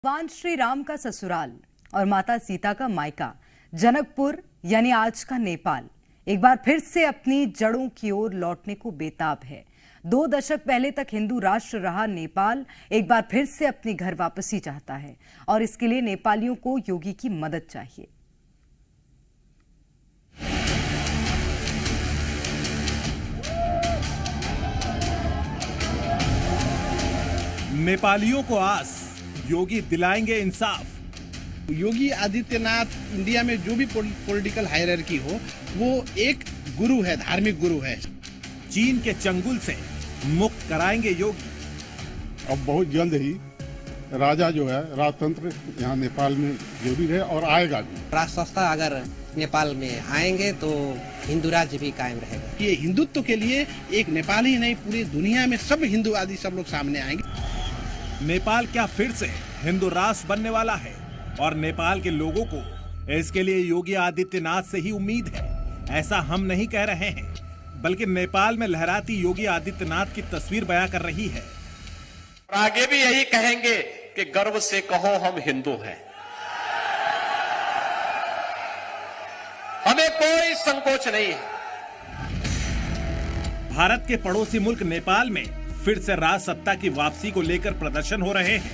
भगवान श्री राम का ससुराल और माता सीता का मायका जनकपुर यानी आज का नेपाल एक बार फिर से अपनी जड़ों की ओर लौटने को बेताब है। 2 दशक पहले तक हिंदू राष्ट्र रहा नेपाल एक बार फिर से अपनी घर वापसी चाहता है और इसके लिए नेपालियों को योगी की मदद चाहिए। नेपालियों को आस, योगी दिलाएंगे इंसाफ। योगी आदित्यनाथ इंडिया में जो भी पॉलिटिकल हायरार्की हो वो एक गुरु है, धार्मिक गुरु है। चीन के चंगुल से मुक्त कराएंगे योगी। अब बहुत जल्द ही राजा जो है राजतंत्र यहाँ नेपाल में जरूरी है और आएगा भी। राजसत्ता अगर नेपाल में आएंगे तो हिंदू राज्य भी कायम रहेगा। ये हिंदुत्व के लिए एक नेपाल ही नहीं पूरी दुनिया में सब हिंदूवादी सब लोग सामने आएंगे। नेपाल क्या फिर से हिंदू राष्ट्र बनने वाला है और नेपाल के लोगों को इसके लिए योगी आदित्यनाथ से ही उम्मीद है। ऐसा हम नहीं कह रहे हैं, बल्कि नेपाल में लहराती योगी आदित्यनाथ की तस्वीर बयां कर रही है। और आगे भी यही कहेंगे कि गर्व से कहो हम हिंदू हैं। हमें कोई संकोच नहीं है। भारत के पड़ोसी मुल्क नेपाल में फिर से राज सत्ता की वापसी को लेकर प्रदर्शन हो रहे हैं।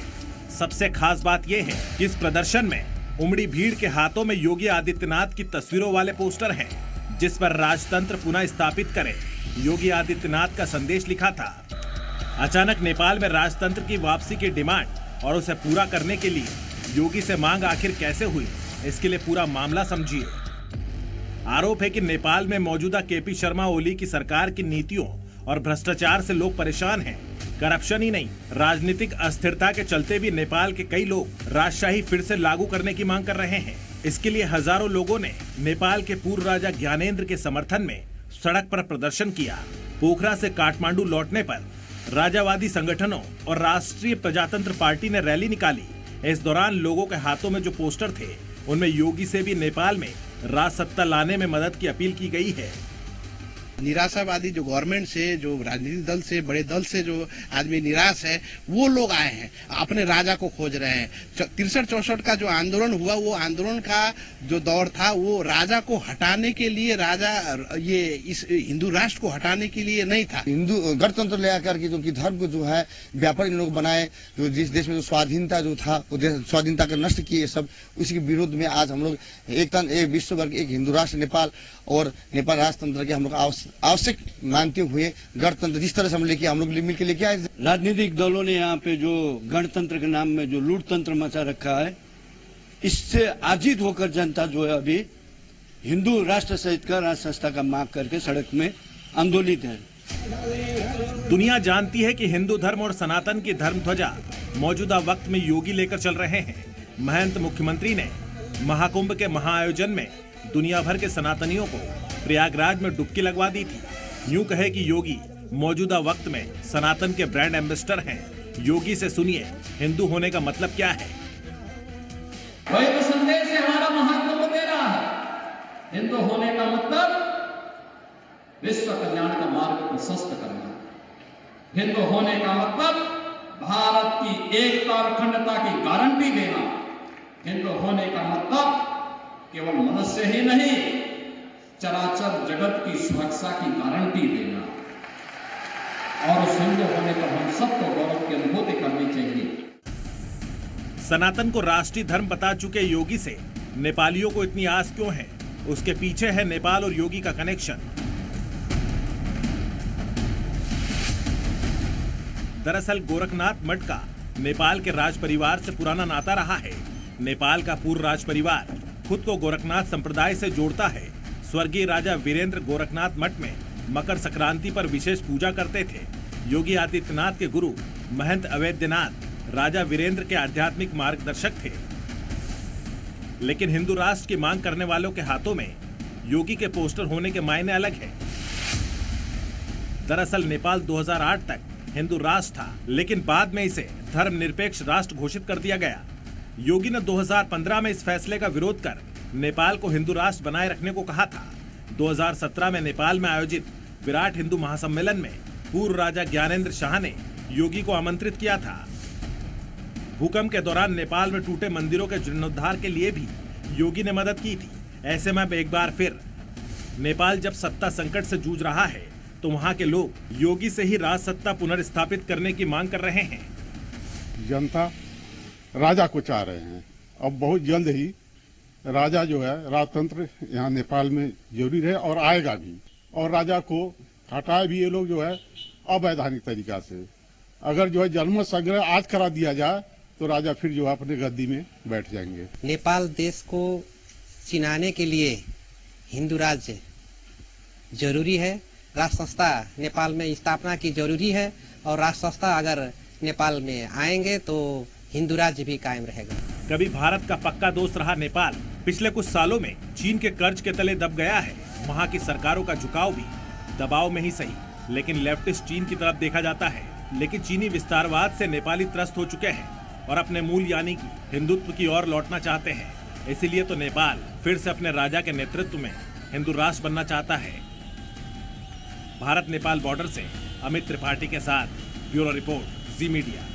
सबसे खास बात यह है कि इस प्रदर्शन में उमड़ी भीड़ के हाथों में योगी आदित्यनाथ की तस्वीरों वाले पोस्टर हैं, जिस पर राजतंत्र पुनः स्थापित करें योगी आदित्यनाथ का संदेश लिखा था। अचानक नेपाल में राजतंत्र की वापसी की डिमांड और उसे पूरा करने के लिए योगी से मांग आखिर कैसे हुई, इसके लिए पूरा मामला समझिए। आरोप है कि नेपाल में मौजूदा केपी शर्मा ओली की सरकार की नीतियों और भ्रष्टाचार से लोग परेशान हैं। करप्शन ही नहीं, राजनीतिक अस्थिरता के चलते भी नेपाल के कई लोग राजशाही फिर से लागू करने की मांग कर रहे हैं। इसके लिए हजारों लोगों ने नेपाल के पूर्व राजा ज्ञानेंद्र के समर्थन में सड़क पर प्रदर्शन किया। पोखरा से काठमांडू लौटने पर राजावादी संगठनों और राष्ट्रीय प्रजातंत्र पार्टी ने रैली निकाली। इस दौरान लोगों के हाथों में जो पोस्टर थे उनमें योगी से भी नेपाल में राज सत्ता लाने में मदद की अपील की गई है। निराशावादी जो गवर्नमेंट से, जो राजनीतिक दल से, बड़े दल से जो आदमी निराश है वो लोग आए हैं, अपने राजा को खोज रहे हैं। 63-64 का जो आंदोलन हुआ वो आंदोलन का जो दौर था वो राजा को हटाने के लिए, राजा ये इस हिंदू राष्ट्र को हटाने के लिए नहीं था। हिंदू गणतंत्र ले आकर के जो कि धर्म को जो है व्यापार इन लोग बनाए, जो जिस देश में जो स्वाधीनता जो था वो स्वाधीनता का नष्ट किए सब, उसी के विरोध में आज हम लोग एक विश्व भर एक हिंदू राष्ट्र नेपाल और नेपाल राजतंत्र के हम लोग आवश्यक मानते हुए गणतंत्र जिस तरह से हम लेके हम लोग मिलकर लेके आए। राजनीतिक दलों ने यहाँ पे जो गणतंत्र के नाम में जो लूट तंत्र मचा रखा है, इससे आजित होकर जनता जो है अभी हिंदू राष्ट्र सहित का राज संस्था का मांग करके सड़क में आंदोलित है। दुनिया जानती है कि हिंदू धर्म और सनातन की धर्म ध्वजा मौजूदा वक्त में योगी लेकर चल रहे हैं। महंत मुख्यमंत्री ने महाकुंभ के महाआयोजन में दुनिया भर के सनातनियों को प्रयागराज में डुबकी लगवा दी थी। यूं कहे कि योगी मौजूदा वक्त में सनातन के ब्रांड एम्बेसडर हैं। योगी से सुनिए हिंदू होने का मतलब क्या है। वही तो संदेश है हमारा महाकुंभ दे रहा है। हिंदू होने का मतलब विश्व कल्याण का मार्ग प्रशस्त करना। हिंदू होने का मतलब भारत की एकता और अखंडता की गारंटी देना। हिंदू होने का मतलब केवल मनुष्य ही नहीं, चराचर जगत की सुरक्षा की गारंटी देना। और उस हिंदू होने पर हम सबको गौरव की अनुभूति करनी चाहिए। सनातन को राष्ट्रीय धर्म बता चुके योगी से नेपालियों को इतनी आस क्यों है? उसके पीछे है नेपाल और योगी का कनेक्शन। दरअसल गोरखनाथ मठ का नेपाल के राज परिवार से पुराना नाता रहा है। नेपाल का पूर्व राज परिवार खुद को गोरखनाथ संप्रदाय से जोड़ता है। स्वर्गीय राजा वीरेंद्र गोरखनाथ मठ में मकर संक्रांति पर विशेष पूजा करते थे। योगी आदित्यनाथ के गुरु महंत अवैधनाथ राजा वीरेंद्र के आध्यात्मिक मार्गदर्शक थे। लेकिन हिंदू राष्ट्र की मांग करने वालों के हाथों में योगी के पोस्टर होने के मायने अलग है। दरअसल नेपाल 2008 तक हिंदू राष्ट्र था, लेकिन बाद में इसे धर्मनिरपेक्ष राष्ट्र घोषित कर दिया गया। योगी ने 2015 में इस फैसले का विरोध कर नेपाल को हिंदू राष्ट्र बनाए रखने को कहा था। 2017 में नेपाल में आयोजित विराट हिंदू महासम्मेलन में पूर्व राजा ज्ञानेंद्र शाह ने योगी को आमंत्रित किया था। भूकंप के दौरान नेपाल में टूटे मंदिरों के जीर्णोद्धार के लिए भी योगी ने मदद की थी। ऐसे में एक बार फिर नेपाल जब सत्ता संकट से जूझ रहा है तो वहां के लोग योगी से ही राज सत्ता पुनर्स्थापित करने की मांग कर रहे हैं। जनता राजा को चाह रहे हैं। अब बहुत जल्द ही राजा जो है, राजतंत्र यहाँ नेपाल में जरूरी है और आएगा भी। और राजा को हटाए भी ये लोग जो है अवैधानिक तरीका से। अगर जो है जनमत संग्रह आज करा दिया जाए तो राजा फिर जो है अपने गद्दी में बैठ जाएंगे। नेपाल देश को चिनाने के लिए हिंदू राज्य जरूरी है। राष्ट्र संस्था नेपाल में स्थापना की जरूरी है और राष्ट्र संस्था अगर नेपाल में आएंगे तो हिंदू राज्य भी कायम रहेगा। कभी भारत का पक्का दोस्त रहा नेपाल पिछले कुछ सालों में चीन के कर्ज के तले दब गया है। वहाँ की सरकारों का झुकाव भी दबाव में ही सही, लेकिन लेफ्टिस्ट चीन की तरफ देखा जाता है। लेकिन चीनी विस्तारवाद से नेपाली त्रस्त हो चुके हैं और अपने मूल यानी कि हिंदुत्व की ओर लौटना चाहते हैं। इसीलिए तो नेपाल फिर से अपने राजा के नेतृत्व में हिंदू राष्ट्र बनना चाहता है। भारत नेपाल बॉर्डर से अमित त्रिपाठी के साथ ब्यूरो रिपोर्ट, जी मीडिया।